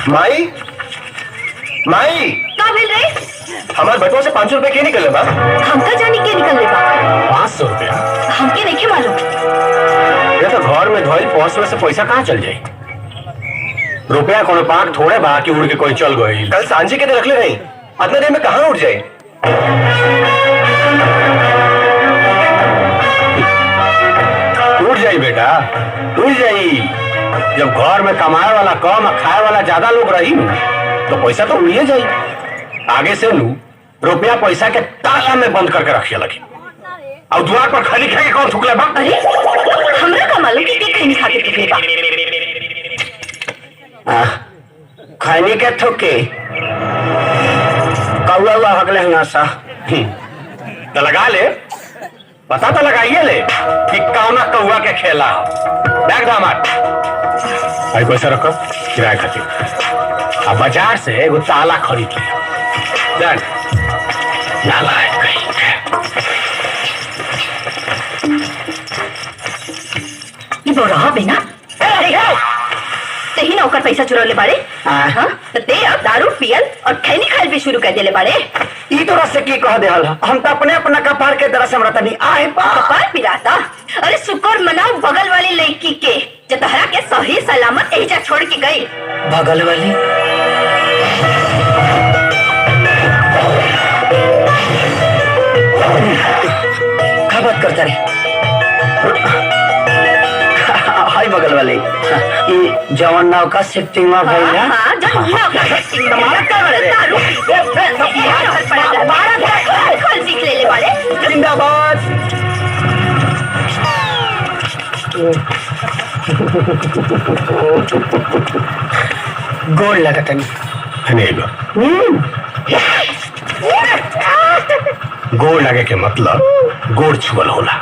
माई माई का भेल रे? हमारे बटुआ से 500 रुपए के निकले बा। हमका जानी के निकल ले बा। 500 रुपया हमके नहीं मालूम। ये तो घर में धोइल पर्स में से पैसा कहाँ चल जाये? रुपया कोनो पाक थोड़े बा कि उड़ के कोई चल गई। कल सांझी के रख ले नहीं, इतने देर में कहाँ उड़ जाए? उड़ जाई बेटा, उड़ जाई। जब घर में कमाए वाला कम और खाए वाला ज्यादा लोग रही तो पैसा तो उड़िए जाई। आगे से नू रुपया पैसा के ताला में बंद करके रखिए लगी और द्वार पर खली खा के कौन थूकले बा? अरे हमरा का मालूम कि खैनी खा के थूकले बा। खैनी के थूके कौआ हुआ हगले हंसा तो लगा ले, पता तो लगाइए ले कि कौना कौआ के खेला। बैग दामाद भाई पैसा रखो किराए खातिर। अब बाजार से एगो ताला खरीद लिया। जान नाला है कहीं ये बोरा बिना सही नौकर पैसा चुरा ले बारे। हाँ तो ते अब दारू पियल और खैनी खाइल भी शुरू कर देले बारे। ई तोरा से की कह देहल हम तो अपने अपना कपार के तरह से हमरा तनी आए बा कपार पिराता। अरे शुक्र मनाओ बगल वाली लड़की के जो तहरा के सही सलामत एजा छोड़ के गई। बगल वाली क्या बात करता रे? हाय बगल वाले ये जवान नाव का शिफ्टिंग में भाई ना। हां जवान नाव का शिफ्टिंग तुम्हारा क्या बड़े दारू कल सीख ले ले वाले। जिंदाबाद। गोल लगा तनी हनेगा गोल लगे के मतलब गोड़ छुअल होला।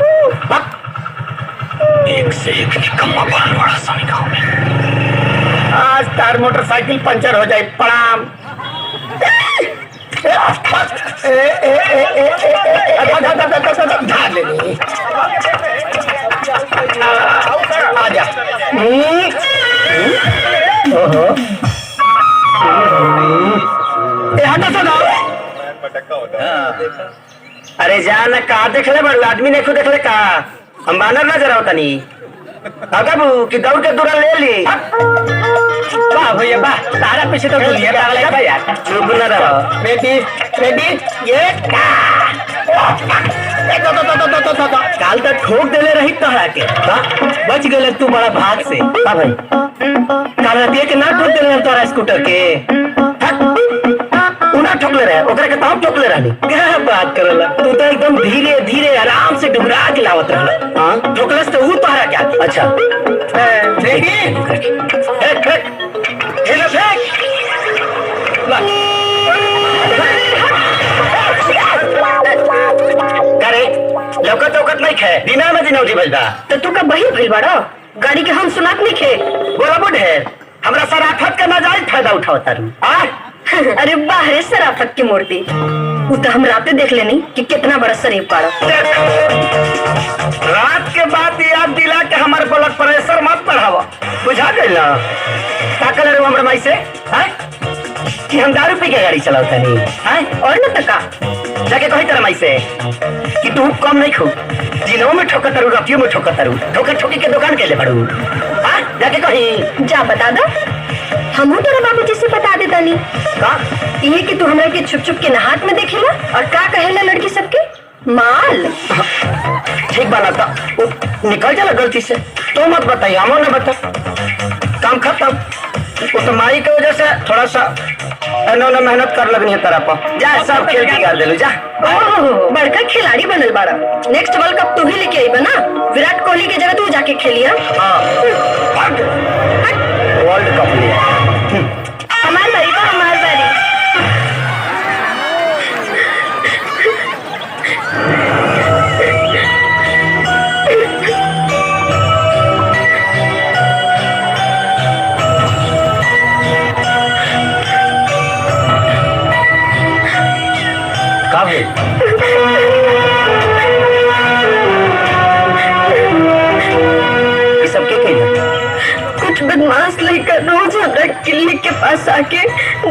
एक से एक निकम्मा बनल बड़ा सनी गाँव में। आज तार मोटरसाइकिल पंचर हो जाए प्रणाम। आजा अरे जान कहा देखले बड़ू आदमी ने खुद देखले का हम बानर नजर आवता नहीं बाबू कि दौड़ के दूरा ले ली। वाह भैया वाह तारा पीछे तो भूलिए पागल भाई यार चुप न रहो। बेटी बेटी ये काल तक ठोक देले रही तहरा के बच गए तू बड़ा भाग से। हां भाई काल रात के ना ठोक देले तोरा स्कूटर के उना ठोकले रहे ओकरा के ताव ठोकले रहनी। क्या बात करला तू तो एकदम धीरे धीरे आराम से डुबरा के लावत रहला। हां ठोकलस तो वो तोहरा क्या? अच्छा देखी एक ये लो फेंक करे लौकत औकत नहीं खे दिना में दिनौती भइल बा। तो तू का बहिर भइल बाड़ो गाड़ी के हम सुनात नहीं खे बोला बुढ़ है हमरा सराफत का नाजायज फायदा उठावता रू। अरे बाहरे सराफत की मूर्ति वो तो हम रातें देख लेनी कि कितना बड़ा शरीफ पाड़ा। रात के बाद याद दिला के हमारे ब्लड प्रेशर मत बढ़ावा बुझा गई ना। ताकल रे हमरा माई से हैं कि हम दारू पी के गाड़ी चलावता नहीं हैं और न तका जाके कही तेरा माई से कि तू कम नहीं खो दिनों में ठोकर तारू रातियों में ठोकर तारू ठोकर ठोकी के दुकान के ले पड़ू। हां जाके कही जा बता दो हम तोरा बाबू जी से बता देता नहीं का ये कि तू हमरा के छुप छुप के नहात में देखेला और का कहेला लड़की सबके माल। ठीक बना था निकल जाला गलती से तो मत बताइए हमो ने बता काम खत्म। वो तो माई की वजह से थोड़ा सा इन्होंने मेहनत कर लगनी है तेरा पर जा सब खेल बिगाड़ देलू जा। बड़का खिलाड़ी बनल बाड़ा नेक्स्ट वर्ल्ड कप तू ही लेके आई बना विराट कोहली की जगह तू जाके खेलिया। वर्ल्ड कप लिया हमार बारी बा हमार बारी। काबिल कुछ बदमाश लेकर रोज हमरा किल मालिक के पास आके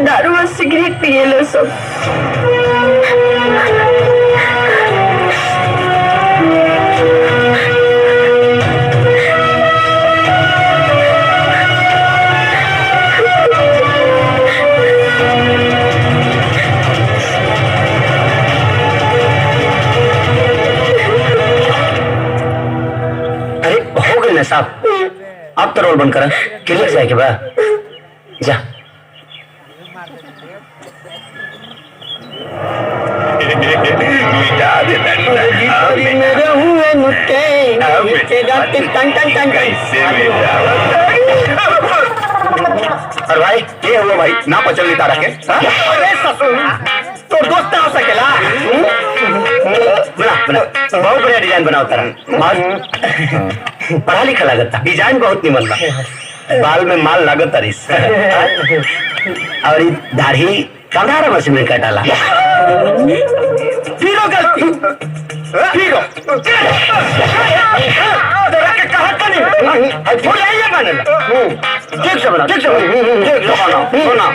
दारू और सिगरेट पिए लो सब। साहब आप तो रोल बंद करा क्लिनिक जाए के बा जा। और भाई ये हुआ भाई ना पचल नहीं तारा के तो दोस्त हो सकेला बना बना बहुत बढ़िया डिजाइन बनाओ तारा पढ़ा लिखा लागत डिजाइन बहुत निमन बा बाल में माल लागत रिस और दाढ़ी कनारा मशीन में कटाला फिरो गलती फिरो तेरा के कहा का नहीं फूल आइए बनेला ठीक से बना ठीक से बना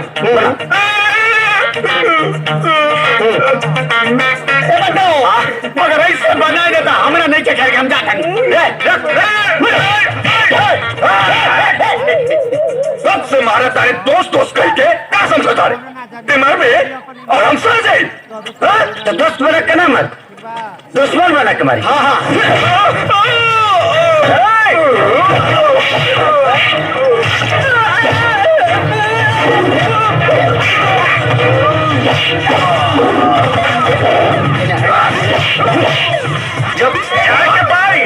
मगर ऐसे बना देता हमरा नहीं चखेगा हम जाते सबसे मारा तारे दोस्त दोस्त कह के क्या समझो तारे दिमाग में और हम समझ जाए तो दोस्त बना के ना मत दुश्मन बना के मारी। हाँ हाँ जब के पारी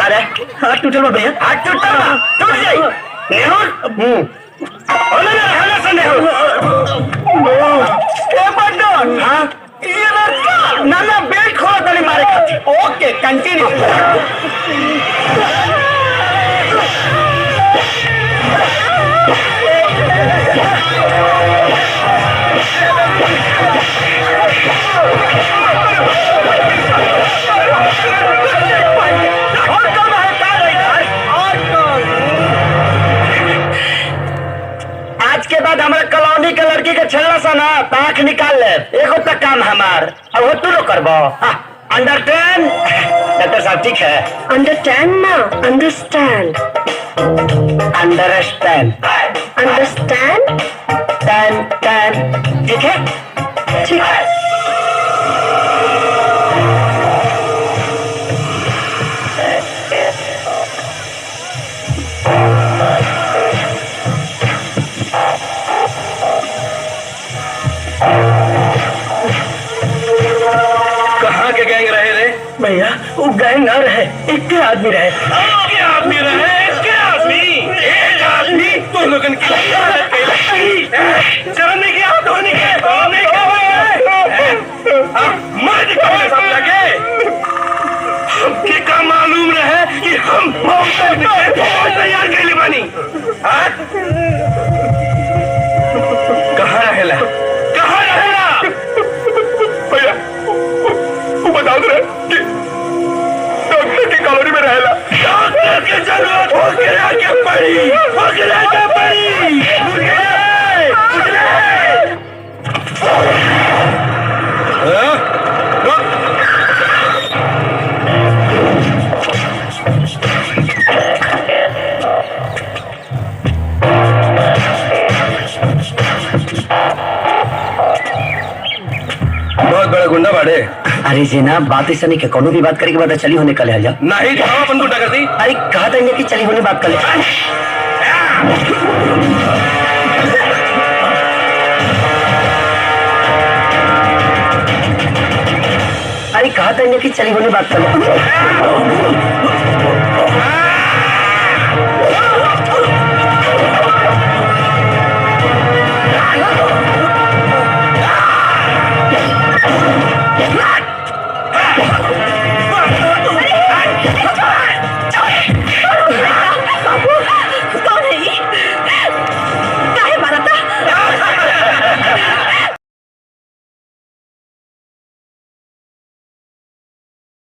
अरे हाथ टूटल भैया हाथ टूट जाए नेहुर ना बेल्ट खोला तली मारे ओके कंटिन्यू आज के बाद हमारे कॉलोनी के लड़की के छेड़ा सा ना ताख निकाल ले एगो तक काम हमार अब हो तू लोग करबो अंडरस्टैंड डॉक्टर साहब ठीक है अंडरस्टैंड ना अंडरस्टैंड अंडरस्टैंड अंडरस्टैंड टैन टैन ठीक है ठीक है। कहाँ के गैंग रहे रे भैया वो गैंग ना रहे एक आदमी रहे एक आदमी तो लोगन की चरने के हाथ धोने के मर्द कहे सब लगे हमके का मालूम रहे कि हम तैयार के लिए बनी कहाँ रहेला भैया बताओ रे कि डॉक्टर की कॉलोनी में रहेला डॉक्टर की जरूरत होके पड़ी बहुत बड़ा गुंडा बाड़े। अरे जेना बात ऐसा नहीं के कोनो भी बात करे के बाद चली होने कल आ जा नहीं तो अपन गुंडा कर दी। अरे कहा था कि चली होने बात कर ले अरे कहा था कि चली होने बात कर ले